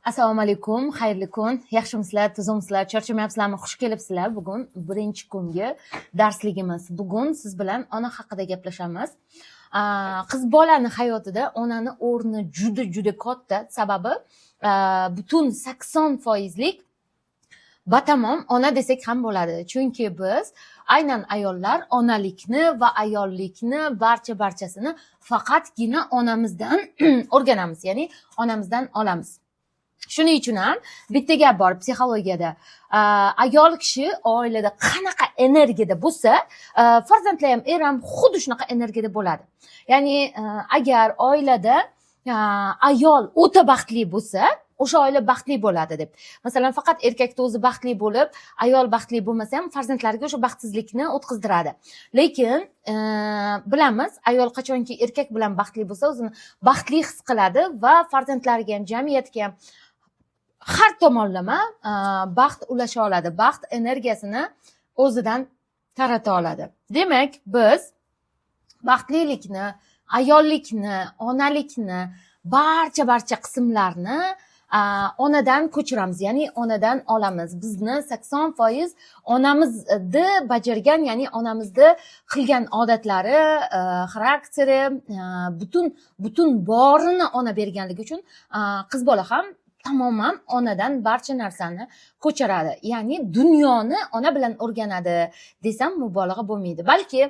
Assalomu alaykum, xayrli kun. Yaxshimisizlar, tuzimsizlar, charchamayapsizlarmi? Xush kelibsizlar. Bugun birinchi kungi darsligimiz. Bugun siz bilan ona haqida gaplashamiz. Qiz bolani hayotida onani o'rni juda katta. Sababi butun 80%lik batamom ona desak ham bo'ladi. Chunki biz aynan ayollar onalikni va ayollikni barchasini faqatgina onamizdan o'rganamiz, ya'ni onamizdan olamiz. Shuning uchun ham bitta gap bor psixologiyada. Ayol kishi oilada qanaqa energiyada bo'lsa, farzandlar ham, er ham xuddi shunaqa energiyada bo'ladi. Ya'ni agar oilada ayol o'ta baxtli bo'lsa, o'sha oila baxtli bo'ladi deb. Masalan, faqat erkakda o'zi baxtli bo'lib, ayol baxtli bo'lmasa ham farzandlariga o'sha baxtsizlikni o'tkazdiradi. Lekin bilamiz, ayol qachonki erkak bilan baxtli bo'lsa, o'zini baxtli his qiladi va farzandlariga ham, jamiyatga ham har tomonlama baxt ulasha oladi, baxt energiyasini o'zidan tarata oladi. Demak, biz baxtlilikni, ayollikni, onalikni, barcha qismlarni onadan ko'chiramiz, ya'ni onadan olamiz. Bizni 80% onamizni bajargan, ya'ni onamizni qilgan odatlari, xarakteri, butun borini ona berganligi uchun qiz bola ham tamoman onadan barcha narsani ko'chiradi. Ya'ni dunyoni ona bilan o'rganadi desam mubolag'a bo'lmaydi. Balki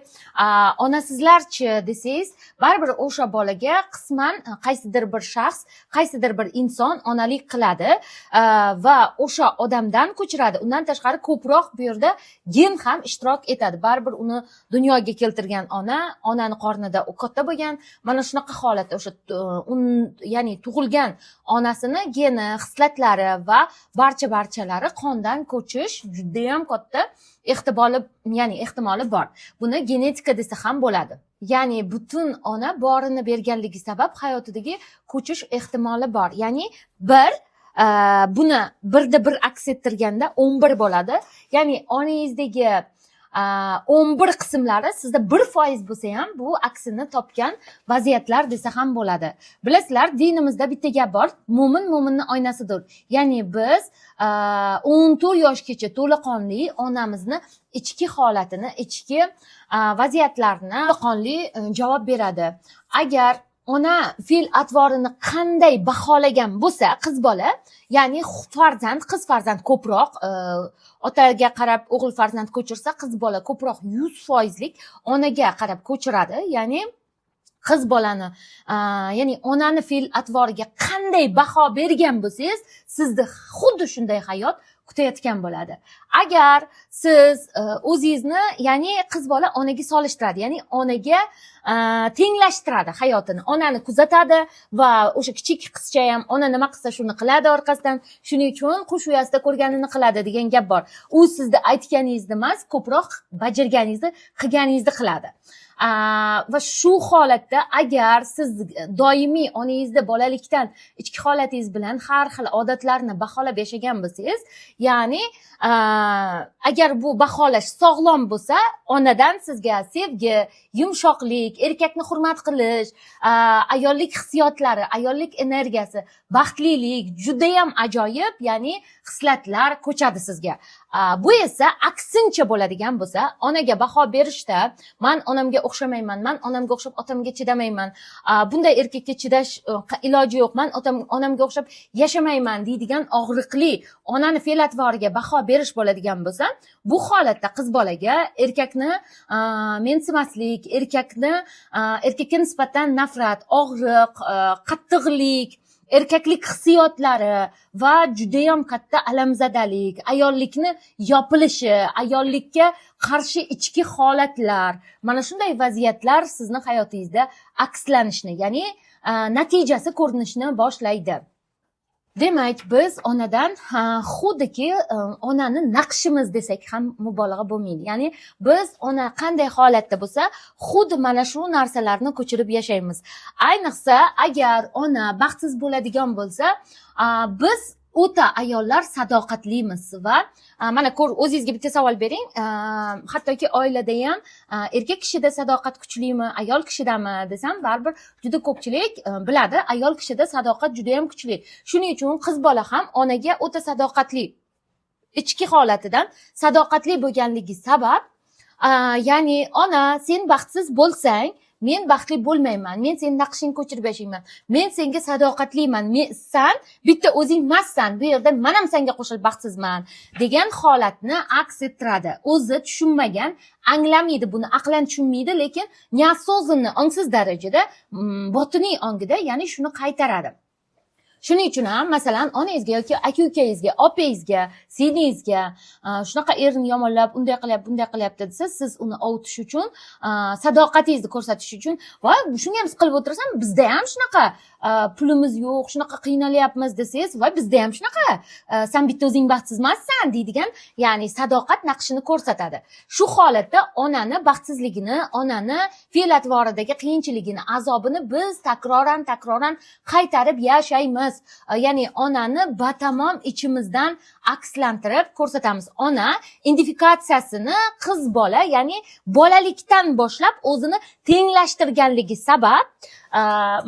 onasizlarchi desangiz, baribir o'sha bolaga qisman qaysidir bir shaxs, qaysidir bir inson onalik qiladi va o'sha odamdan ko'chiradi. Undan tashqari ko'proq bu yerda gen ham ishtirok etadi. Baribir uni dunyoga keltirgan onani qornida katta bo'lgan, mana shunaqa holatda o'sha ya'ni tug'ilgan onasini geni, hislatlari va barchalari qondan ko'chish juda ham katta ehtimoli bor. Buni genetika desa ham bo'ladi. Ya'ni butun ona borini berganligi sabab hayotidagi ko'chish ehtimoli bor. Ya'ni buni birda bir aks ettirganda 11 bo'ladi. Ya'ni onangizdagi 11 qismlari sizda 1% bo'lsa ham bu aksini topgan vaziyatlar desa ham bo'ladi. Bilasizlar, dinimizda bitta gap bor, mo'minning oynasidir. Ya'ni biz 14 yoshgacha to'laqonli onamizni ichki holatini, ichki vaziyatlarini to'laqonli javob beradi. Agar ona fe'l atvorini qanday baholagan bo'lsa, qiz bola, ya'ni qiz farzand ko'proq otaga qarab o'g'il farzand ko'chirsa, qiz bola ko'proq 100%lik onaga qarab ko'chiradi. Ya'ni qiz bolani, ya'ni onani fe'l atvoriga qanday baho bergan bo'lsangiz, sizni xuddi shunday hayot kutayotgan bo'ladi. Agar siz o'zingizni, ya'ni qiz bola onaga solishtiradi, ya'ni onaga tenglashtiradi hayotini, onani kuzatadi va o'sha kichik qizcha ham ona nima qilsa shuni qiladi orqasidan, shuning uchun qush uyasida ko'rganini qiladi degan gap bor. U sizni aytganingizni emas, ko'proq bajarganingizni, qilganingizni qiladi. Va shu holatda agar siz doimiy onangizni bolalikdan ichki holatingiz bilan har xil odatlarni baholab yashagan bo'lsangiz, ya'ni agar bu baholash sog'lom bo'lsa, onadan sizga sevgi, yumshoqlik, erkakni hurmat qilish, ayollik hissiyotlari, ayollik energiyasi, baxtlilik, juda ham ajoyib, ya'ni hislatlar ko'chadi sizga. Bu esa aksincha bo'ladigan bo'lsa, onaga baho berishda, men onamga o'xshamayman, men onamga o'xshab otamga chidamayman, bunday erkakka chidash iloji yo'q, men onamga o'xshab yashamayman deydigan og'riqli onani fe'l atvoriga baho berish bo'ladigan bo'lsa, bu holatda qiz bolaga erkakni mensimaslik, erkakka nisbatan nafrat, og'riq, qattiqlik, erkaklik hissiyotlari va juda ham katta alamzadalik, ayollikni yopilishi, ayollikka qarshi ichki holatlar, mana shunday vaziyatlar sizni hayotingizda akslanishni, ya'ni natijasi ko'rinishni boshlaydi. Demak, biz onadan xuddiki onani naqshimiz desak ham mubolag'a bo'lmaydi. Ya'ni biz ona qanday holatda bo'lsa, xuddi mana shu narsalarni ko'chirib yashaymiz. Ayniqsa agar ona baxtsiz bo'ladigan bo'lsa, biz o'ta ayollar sadoqatlimiz va mana ko'r, o'zingizga bitta savol bering. Hattoki oilada ham erkak kishida sadoqat kuchlimi, ayol kishidami desam, baribir juda ko'pchilik biladi, ayol kishida sadoqat juda ham kuchli. Shuning uchun qiz bola ham onaga o'ta sadoqatli, ichki holatidan sadoqatli bo'lganligi sabab, ya'ni ona, sen baxtsiz bo'lsang, men baxtli bo'lmayman, men sening naqshingni ko'chirib yashayman, men senga sadoqatliman, san bitta o'zing emassan, bu yerda men ham senga qo'shilib baxtsizman degan holatni aks ettiradi. O'zi tushunmagan, anglamaydi, buni aqlan tushunmaydi, lekin neosozanno, ongsiz darajada botiniy ongida, ya'ni shuni qaytaradi. Shuning uchun ham masalan onangizga yoki aka-ukangizga, opangizga, singlingizga shunaqa erini yomonlab, unday qilyapti, bunday qilyapti desa, siz uni ovutish uchun, sadoqatingizni ko'rsatish uchun, voy, shunga ham qilib o'tirasan, bizda ham shunaqa pulimiz yo'q, shunaqa qiynalyapmiz desangiz, voy, bizda ham shunaqa, sen bitta o'zing baxtsiz emassan deydigan, ya'ni sadoqat naqshini ko'rsatadi. Shu holatda onani baxtsizligini, onani fe'l-atvoridagi qiyinchiligini, azobini biz takroran qaytarib yashaymiz. Ya'ni onani batamom ichimizdan akslantirib ko'rsatamiz. Ona identifikatsiyasini qiz bola, ya'ni bolalikdan boshlab o'zini tenglashtirganligi sabab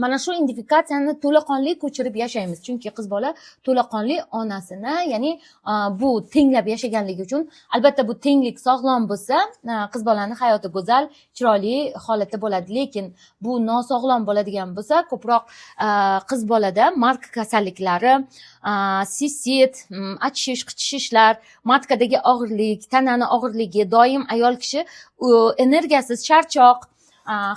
mana shu identifikatsiyani to'laqonli ko'chirib yashaymiz. Chunki qiz bola to'laqonli onasini, ya'ni bu tenglab yashaganligi uchun, albatta bu tenglik sog'lom bo'lsa, qiz bolaning hayoti go'zal, chiroyli holatda bo'ladi. Lekin bu nosog'lom bo'ladigan bo'lsa, ko'proq qiz bolada mark kasalliklari, sistit, achishish, qichishishlar, matkadagi og'irlik, tanani og'irligi, doim ayol kishi energiyasiz, charchoq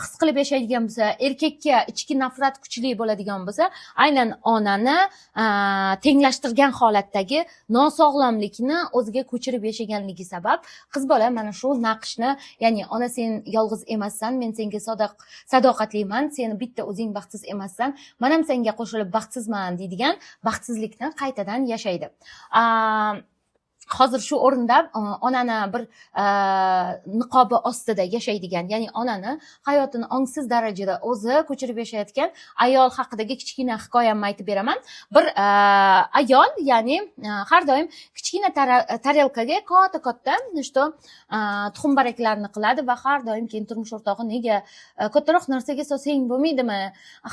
his qilib yashaydigan bo'lsa, erkakka ichki nafrat kuchli bo'ladigan bo'lsa, aynan onani tenglashtirgan holatdagi nosog'lomlikni o'ziga ko'chirib yashaganligi sabab qiz bola mana shu naqshni, ya'ni ona, sen yolg'iz emassan, men senga sadoqatliman, seni bitta o'zing baxtsiz emassan, men ham senga qo'shilib baxtsizman deydigan baxtsizlikni qaytadan yashaydi. Hozir shu o'rinda onani bir niqobi ostida yashaydigan, ya'ni onani hayotini ongsiz darajada o'zi ko'chirib yashayotgan ayol haqidagi kichkina hikoyamni aytib beraman. Bir ayol, ya'ni har doim kichkina tarelkaga katta tuxum baraklarni qiladi va har doim keyin turmush o'rtog'i, nega kattaroq narsaga solsang bo'lmaydimi?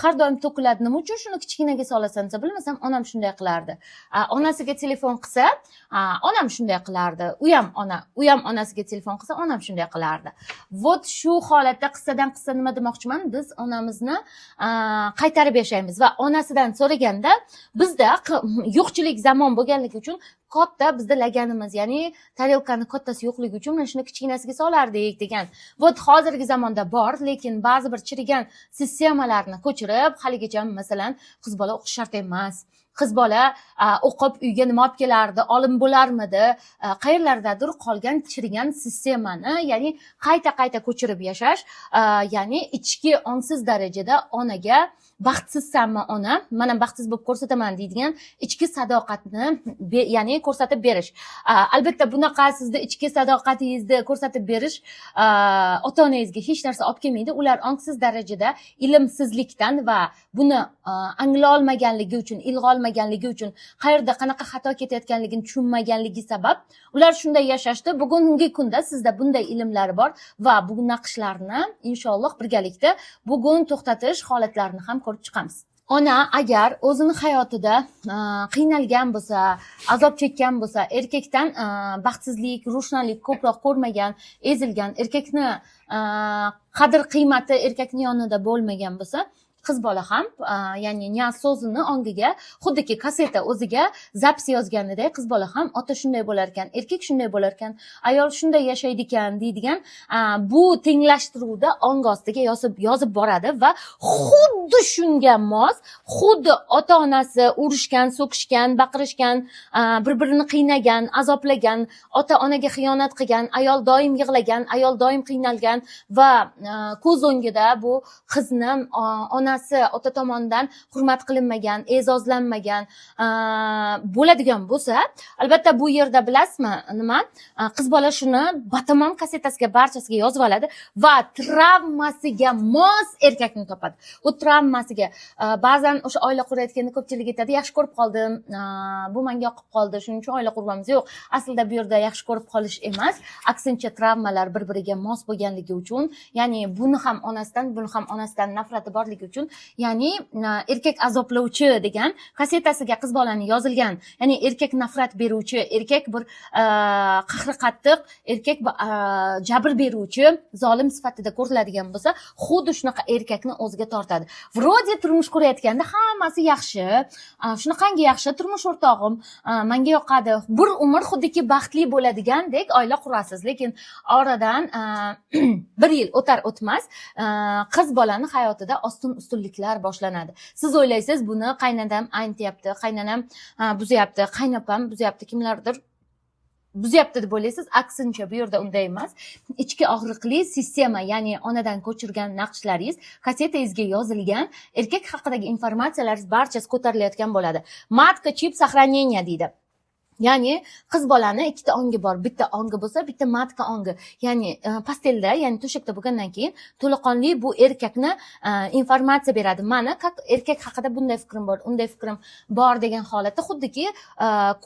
Har doim to'kiladi, nima uchun shuni kichkinaga solasan desa, bilmasam, onam shunday qilardi. Onasiga telefon qilsa, onam shunday qilardi. U ham onasiga telefon qilsa, onam shunday qilardi. Vot shu holatda qissadan qissa nima demoqchiman? Biz onamizni qaytarib yashaymiz va onasidan so'raganda bizda yo'qchilik zamon bo'lganligi uchun katta bizda laganimiz, ya'ni tarelkani kattasi yo'qligi uchun mana shuni kichkinasiga solardik degan. Vot hozirgi zamonda bor, lekin ba'zi bir chirigan sistemalarni ko'chirib, haligacha masalan qiz bola o'qish shart emas. Qiz bola o'qib uyga nima olib kelardi, olim bo'larmidi, qayerlardadir qolgan chirigan sistemani, ya'ni qayta ko'chirib yashash, ya'ni ichki ongsiz darajada onaga baxtsizsanmi ona, mana baxtsiz bo'lib ko'rsataman deydigan ichki sadoqatni, ya'ni ko'rsatib berish. Albatta bunaqa sizni ichki sadoqatingizni ko'rsatib berish ota-onangizga hech narsa olib kelmaydi. Ular ongsiz darajada ilmsizlikdan va buni angla olmaganligi uchun, ilg'a olmaganligi uchun, qayerda qanaqa xato ketayotganligini tushunmaganligi sabab ular shunday yashashdi. Bugungi kunda sizda bunday ilmlar bor va bu naqshlarni inshaalloh birgalikda bugun to'xtatish holatlarini ham ko'rib chiqamiz. Ona agar o'zini hayotida qiynalgan bo'lsa, azob chekkan bo'lsa, erkakdan baxtsizlik, ro'shanlik ko'proq ko'rmagan, ezilgan, erkakni qadr qiymati erkakning yonida bo'lmagan bo'lsa, qiz bola ham, ya'ni neosozanno ongiga xuddiki kasseta o'ziga zapis yozganidek, qiz bola ham ota shunday bo'lar ekan, erkak shunday bo'lar ekan, ayol shunday yashaydi ekan deydigan bu tenglashtiruvda ong ostiga yozib boradi va xuddi shunga mos, xuddi ota-onasi urushgan, so'kishgan, baqirishgan, bir-birini qiynagan, azoblagan, ota-onaga xiyonat qilgan, ayol doim yig'lagan, ayol doim qiynalgan va ko'z o'ngida bu qizni ona onasi ota tomonidan hurmat qilinmagan, e'zozlanmagan bo'ladigan bo'lsa, albatta bu yerda bilasizmi nima, qiz bola shuni batamom kassetasiga barchasiga yozib oladi va travmasiga mos erkakni topadi. U travmasiga ba'zan o'sha oila qurayotganda ko'pchilik aytadi, yaxshi ko'rib qoldim, bu menga yoqib qoldi, shuning uchun oila quramiz. Yo'q, aslida bu yerda yaxshi ko'rib qolish emas, aksincha travmalar bir-biriga mos bo'lganligi uchun, ya'ni buni ham onasidan nafrati borligi uchun, ya'ni erkak azoblovchi degan kassetasiga qiz bolani yozilgan, ya'ni erkak nafrat beruvchi, erkak bir qahri qattiq, erkak jabr beruvchi, zolim sifatida ko'riladigan bo'lsa, xuddi shunaqa erkakni o'ziga tortadi. Vrodi turmush qurayotganda hammasi yaxshi, shunaqangi yaxshi, turmush o'rtog'im menga yoqadi, bir umr xuddiki baxtli bo'ladigandek oila qurasiz, lekin oradan bir yil o'tar o'tmas qiz bolani hayotida ustunliklar boshlanadi. Siz o'ylaysiz, buni qaynonam aytyapti, qaynonam buzyapti, qaynopam buzyapti, kimlardir buzyapti deb o'ylaysiz. Aksincha bu yerda unday emas. Ichki og'riqli sistema, ya'ni onadan ko'chirgan naqshlaringiz, kassetangizga yozilgan erkak haqidagi informatsiyalaringiz barchasi ko'tarilayotgan bo'ladi. Matka chip сохранения deydi. Ya'ni qiz bolani ikkita ongi bor. Bitta ongi bo'lsa, bitta matka ongi. Ya'ni pastelda, ya'ni to'shakda bo'lgandan keyin to'laqonli bu erkakni informatsiya beradi. Mana erkak haqida bunday fikrim bor, unday fikrim bor degan holatda xuddiki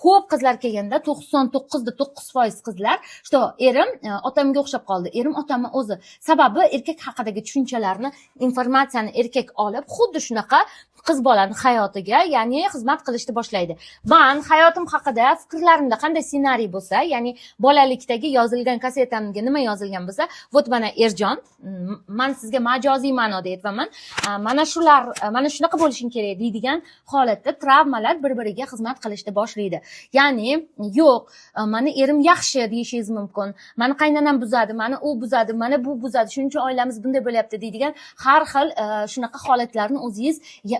ko'p qizlar kelganda 99.9% qizlar, "Что, erim otamga o'xshab qoldi, erim otamni o'zi." Sababi erkak haqidagi tushunchalarni, informatsiyani erkak olib, xuddi shunaqa qiz bolani hayotiga, ya'ni xizmat qilishni boshlaydi. Men hayotim haqida fikrlarimda qanday ssenariy bo'lsa, ya'ni bolalikdagi yozilgan kassetamga nima yozilgan bo'lsa, vot mana Erjon, men sizga majoziy ma'noda aytvaman, mana shular, mana shunaqa bo'lishing kerak deydigan holatda travmalar bir-biriga xizmat qilishni boshlaydi. Ya'ni yo'q, meni erim yaxshi deyishingiz mumkin, meni qaynonam buzadi, meni u buzadi, mana bu buzadi, shuning uchun oilamiz bunday bo'lyapti deydigan har xil shunaqa holatlarni o'zingiz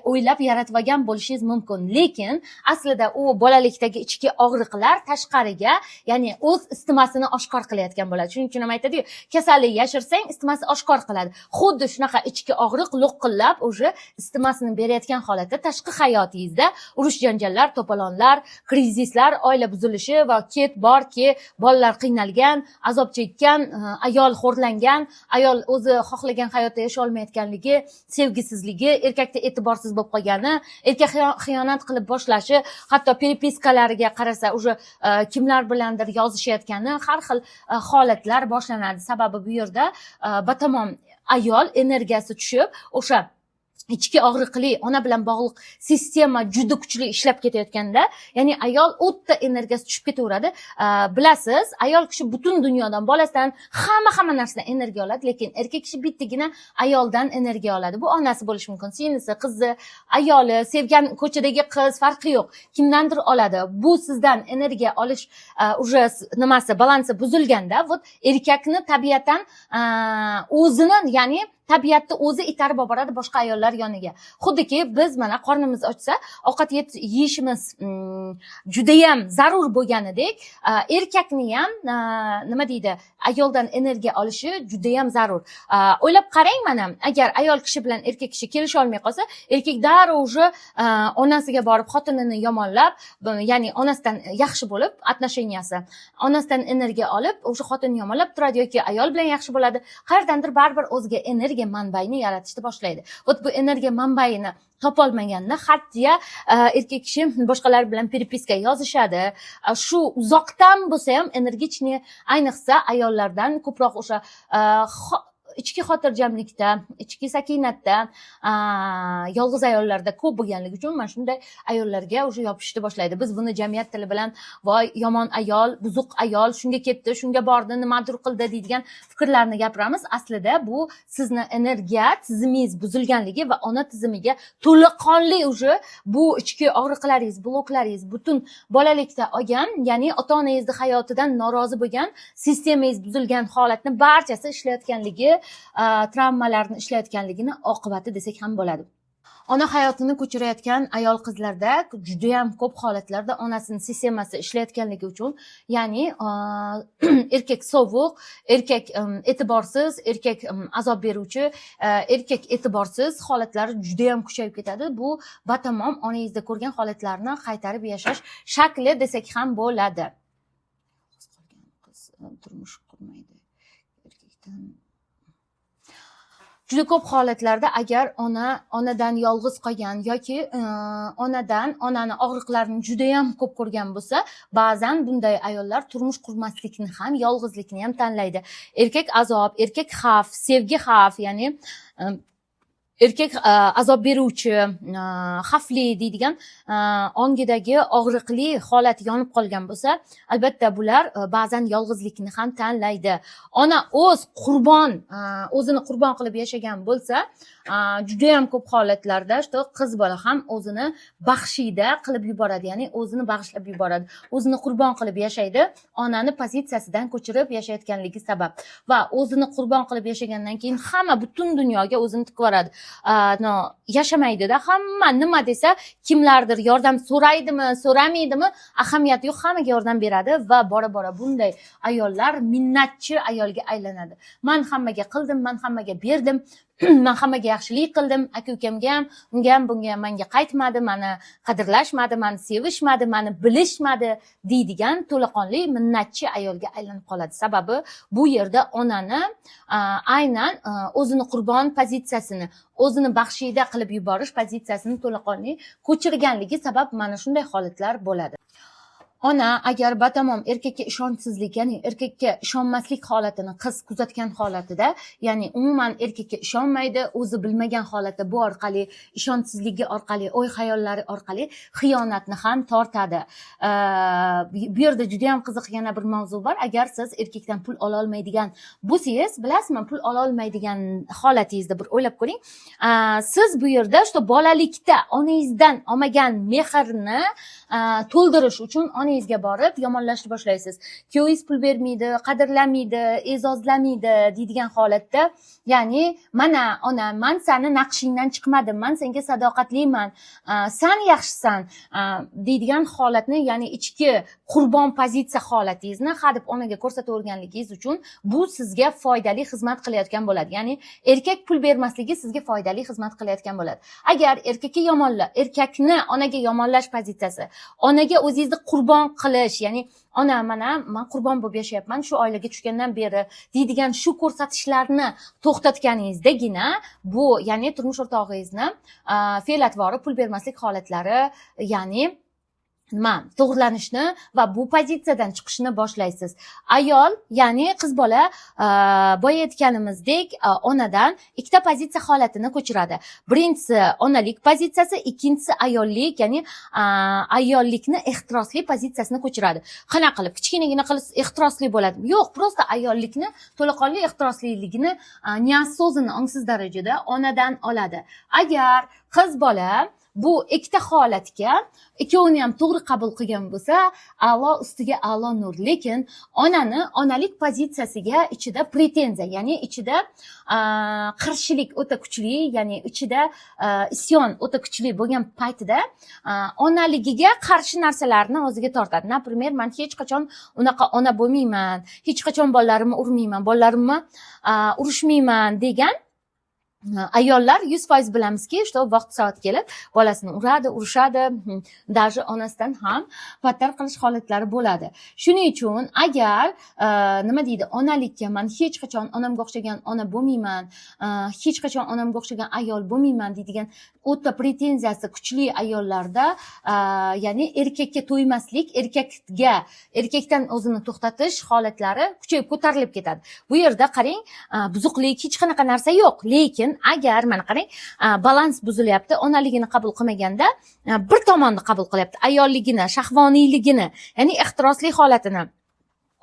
o'ylab yaratib olgan bo'lishingiz mumkin. Lekin aslida u bolalikdagi ichki og'riqlar tashqariga, ya'ni o'z istimasini oshkor qilayotgan bo'ladi. Shuning uchun ham aytadi-ku, kasallik yashirsang istimasi oshkor qiladi. Xuddi shunaqa ichki og'riq lo'qillab o'sha istimasini berayotgan holatda tashqi hayotingizda urush janjallar, to'polonlar, krizislar, oila buzilishi va ket borki, bolalar qiynalgan, azob chekkan, ayol xo'rlangan, ayol o'zi xohlagan hayotda yashay olmayotganligi, sevgisizligi, erkakda e'tiborsiz bo'lib qolgani, erkak xiyonat qilib boshlashi, hatto peripiskalariga qarasa уже kimlar bilandir yozishayotgani, har xil holatlar boshlanadi. Sababi bu yerda batamom ayol energiyasi tushib, o'sha ichki og'riqli ona bilan bog'liq sistema juda kuchli ishlab ketayotganda, ya'ni ayol o'tda energiyasi tushib ketaveradi. Bilasiz, ayol kishi butun dunyodan, bolasidan, hamma narsadan energiya oladi, lekin erkak kishi bittagina ayoldan energiya oladi. Bu onasi bo'lishi mumkin, singlisi, qizi, ayoli, sevgan ko'chadagi qiz, farqi yo'q. Kimdandir oladi. Bu sizdan energiya olish уже nimasi, balansi buzilganda, vot erkakni tabiatan o'zini, ya'ni tabiatda o'zi itarib boradi boshqa ayollar yoniga. Xuddiki biz mana qornimiz ochsa, ovqat yeyishimiz juda ham zarur bo'lganidek, erkakni ham nima deydi, ayoldan energiya olishi juda ham zarur. O'ylab qarang, mana agar ayol kishi bilan erkak kishi kelisha olmay qolsa, erkak darrov o'sha onasiga borib xotinini yomonlab, ya'ni onasidan yaxshi bo'lib, отношенияsi, onasidan energiya olib, o'sha xotinni yomonlab turadi yoki ayol bilan yaxshi bo'ladi. Qayerdandir baribir o'ziga energiya manbayini yaratishni boshlaydi. Vot bu energiya manbayini topolmaganda hatto erkak kishi boshqalar bilan peripiska yozishadi. Shu uzoqdan bo'lsa ham energichni, ayniqsa ayollardan ko'proq o'sha ichki xotirjamlikda, ichki sakinatda, yolg'iz ayollarda ko'p bo'lganligi uchun mana shunday ayollarga o'sha yopishishni boshlaydi. Biz buni jamiyat tili bilan voy yomon ayol, buzuq ayol, shunga ketdi, shunga bordi, nimadir qildi deydigan fikrlarni gapiramiz. Aslida bu sizni energiya tizimingiz buzilganligi va ona tizimiga to'laqonli o'sha bu ichki og'riqlaringiz, bloklaringiz, butun bolalikda olgan, ya'ni ota-onangizni hayotidan norozi bo'lgan, sistemangiz buzilgan holatni barchasi ishlayotganligi, travmalarni ishlayotganligini oqibati desak ham bo'ladi. ona hayotini ko'chirayotgan ayol qizlarda juda ham ko'p holatlarda onasini sistemasi ishlayotganligi uchun, ya'ni erkak sovuq, erkak e'tiborsiz, erkak azob beruvchi, erkak e'tiborsiz holatlari juda ham kuchayib ketadi. Bu batamom onangizda ko'rgan holatlarni qaytarib yashash shakli desak ham bo'ladi. Qiz turmush qurmaydi, erkakdan juda ko'p holatlarda agar onadan yolg'iz qolgan yoki onani og'riqlarini juda ham ko'p ko'rgan bo'lsa, ba'zan bunday ayollar turmush qurmaslikni ham, yolg'izlikni ham tanlaydi. Erkak azob, erkak xavf, sevgi xavf, ya'ni erkak azob beruvchi, xavfli deydigan ongidagi og'riqli holat yonib qolgan bo'lsa, albatta bular ba'zan yolg'izlikni ham tanlaydi. Ona o'zini qurbon qilib yashagan bo'lsa, juda ham ko'p holatlarda qiz bola ham o'zini baxshida qilib yuboradi, ya'ni o'zini bag'ishlab yuboradi, o'zini qurbon qilib yashaydi, onani pozitsiyasidan ko'chirib yashayotganligi sabab. Va o'zini qurbon qilib yashagandan keyin hamma butun dunyoga o'zini tikib yuboradi. Yashamaydida, hamma nima desa, kimlardir yordam so'raydimi, so'ramaydimi, ahamiyati yo'q, hammaga yordam beradi va bora-bora bunday ayollar minnatchi ayolga aylanadi. Men hammaga qildim, men hammaga berdim, men hammaga yaxshilik qildim, aka-ukamga ham, unga ham, bunga ham menga qaytmadi, meni qadrlashmadi, meni sevishmadi, meni bilishmadi deydigan to'laqonli minnatchi ayolga aylanib qoladi. Sababi bu yerda onani aynan o'zini qurbon pozitsiyasini, o'zini baxshida qilib yuborish pozitsiyasini to'laqonli ko'chirganligi sabab mana shunday holatlar bo'ladi. Ona agar batamom erkakka ishonchsizlik, ya'ni erkakka ishonmaslik holatini qiz kuzatgan holatida, ya'ni umuman erkakka ishonmaydi, o'zi bilmagan holatda bu orqali ishonchsizligi orqali, o'y-xayollari orqali xiyonatni ham tortadi. Bu yerda juda ham qiziq yana bir mavzu bor. Agar siz erkakdan pul ola olmaydigan bo'lsangiz, bilasizmi, pul ola olmaydigan holatingizda bir o'ylab ko'ring. Siz bu yerda bolalikda onangizdan olmagan mehrni to'ldirish uchun onangizga borib yomonlashni boshlaysiz. Kuyovingiz pul bermaydi, qadrlamaydi, e'zozlamaydi deydigan holatda, ya'ni mana ona, men seni naqshingdan chiqmadim, men senga sadoqatliman, sen yaxshisan deydigan holatni, ya'ni ichki qurbon pozitsiya holatingizni hadeb onaga ko'rsataverganligingiz uchun bu sizga foydali xizmat qilayotgan bo'ladi. Ya'ni erkak pul bermasligi sizga foydali xizmat qilayotgan bo'ladi. Agar erkakni onaga yomonlash pozitsiyasi, onaga o'zingizni qurbon qilish, ya'ni ona, mana men qurbon bo'lib yashayapman shu oilaga tushgandan beri deydigan shu ko'rsatishlarni to'xtatganingizdagina bu, ya'ni turmush o'rtog'ingizni fe'l-atvori pul bermaslik holatlari, ya'ni to'g'rilanishni va bu pozitsiyadan chiqishni boshlaysiz. Ayol, ya'ni qiz bola boya aytganimizdek onadan ikkita pozitsiya holatini ko'chiradi. Birinchisi onalik pozitsiyasi, ikkinchisi ayollik, ya'ni ayollikni ehtirosli pozitsiyasini ko'chiradi. Qanaqa qilib? Kichkinagina qilib ehtirosli bo'ladi? Yo'q, prosta ayollikni to'laqonli ehtirosliligini neosozini ongsiz darajada onadan oladi. Agar qiz bola bu ikkita holatga ikkovini ham to'g'ri qabul qilgan bo'lsa, a'lo ustiga a'lo nur. Lekin onalik pozitsiyasiga ichida pretenziya, ya'ni ichida qarshilik o'ta kuchli, ya'ni ichida isyon o'ta kuchli bo'lgan paytida onaligiga qarshi narsalarni o'ziga tortadi. Например, men hech qachon unaqa ona bo'lmayman, hech qachon bolalarimni urmayman, bolalarimni urushmayman degan ayollar 100% bilamizki, vaqt soat kelib bolasini uradi, urushadi, даже onasidan ham battar qilish holatlari bo'ladi. Shuning uchun agar nima deydi, onalikka men hech qachon onamga o'xshagan ona bo'lmayman, hech qachon onamga o'xshagan ayol bo'lmayman deydigan o'ta pretenziyasi kuchli ayollarda, ya'ni erkakka to'ymaslik, erkakdan o'zini to'xtatish holatlari kuchayib ko'tarilib ketadi. Bu yerda qarang, buzuqlik hech qanaqa narsa yo'q, lekin agar mana qarang, balans buzilyapti, onaligini qabul qilmaganda bir tomonni qabul qilyapti, ayolligini, shahvoniyligini, ya'ni ehtirosli holatini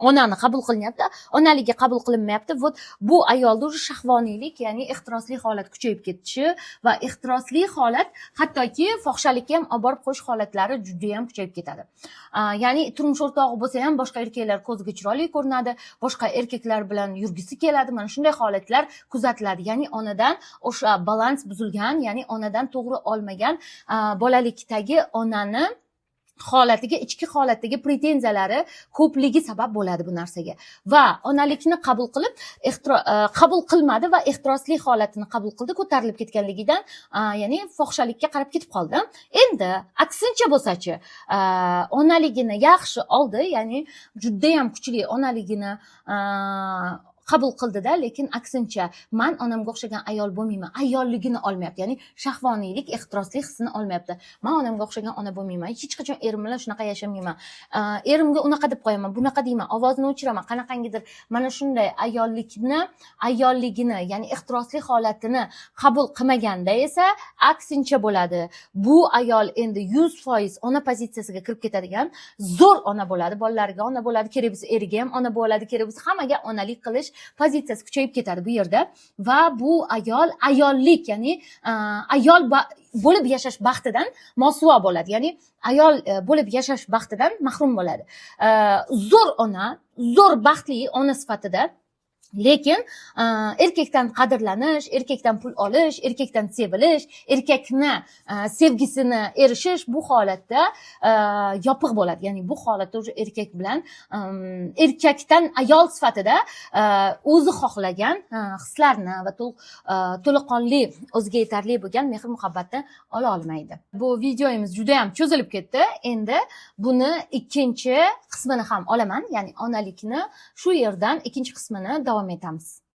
onani qabul qilinyapti, onaligi qabul qilinmayapti. Вот bu ayolda уже shahvoniylik, ya'ni ehtirosli holat kuchayib ketishi va ehtirosli holat hattoki fohishalikka ham olib borib qo'yish holatlari juda ham kuchayib ketadi. Ya'ni turmush o'rtog'i bo'lsa ham boshqa erkaklar ko'ziga chiroyli ko'rinadi, boshqa erkaklar bilan yurgisi keladi. Mana shunday holatlar kuzatiladi. Ya'ni onadan o'sha balans buzilgan, ya'ni onadan to'g'ri olmagan bolalikdagi onani holatiga, ichki holatdagi pretenziyalari ko'pligi sabab bo'ladi bu narsaga. Va onalikni qabul qilmadi va ehtirosli holatini qabul qildi, ko'tarilib ketganligidan, ya'ni fohishalikka qarab ketib qoldi. Endi aksincha bo'lsa-chi, onaligini yaxshi oldi, ya'ni juda ham kuchli onaligini qabul qildida, lekin aksincha men onamga o'xshagan ayol bo'lmayman, ayolligini olmayapti, ya'ni shahvoniylik, ehtirosli hissini olmayapti. Men onamga o'xshagan ona bo'lmayman, hech qachon erim bilan shunaqa yashamayman, erimga unaqa deb qo'yaman, bunaqa deyman, ovozni o'chiraman, qanaqangidir mana shunday ayolligini, ya'ni ehtirosli holatini qabul qilmaganda esa aksincha bo'ladi. Bu ayol endi 100% ona pozitsiyasiga kirib ketadigan zo'r ona bo'ladi, bolalariga ona bo'ladi, kerak bo'lsa eriga ham ona bo'ladi, kerak bo'lsa hammaga onalik qilish pozitsiyasi kuchayib ketadi bu yerda. Va bu ayollik, ya'ni ayol bo'lib yashash baxtidan mosuvo bo'ladi, ya'ni ayol bo'lib yashash baxtidan mahrum bo'ladi. Zo'r ona, zo'r baxtli ona sifatida, lekin erkakdan qadrlanish, erkakdan pul olish, erkakdan sevilish, erkakni sevgisini erishish bu holatda yopiq bo'ladi. Ya'ni bu holatda o'sha erkak bilan erkakdan ayol sifatida o'zi xohlagan hislarni va to'laqonli, o'ziga yetarli bo'lgan mehr muhabbatni ola olmaydi. Bu videomiz juda ham cho'zilib ketdi. Endi buni ikkinchi qismini ham olaman, ya'ni onalikni shu yerdan ikkinchi qismini davom etamiz.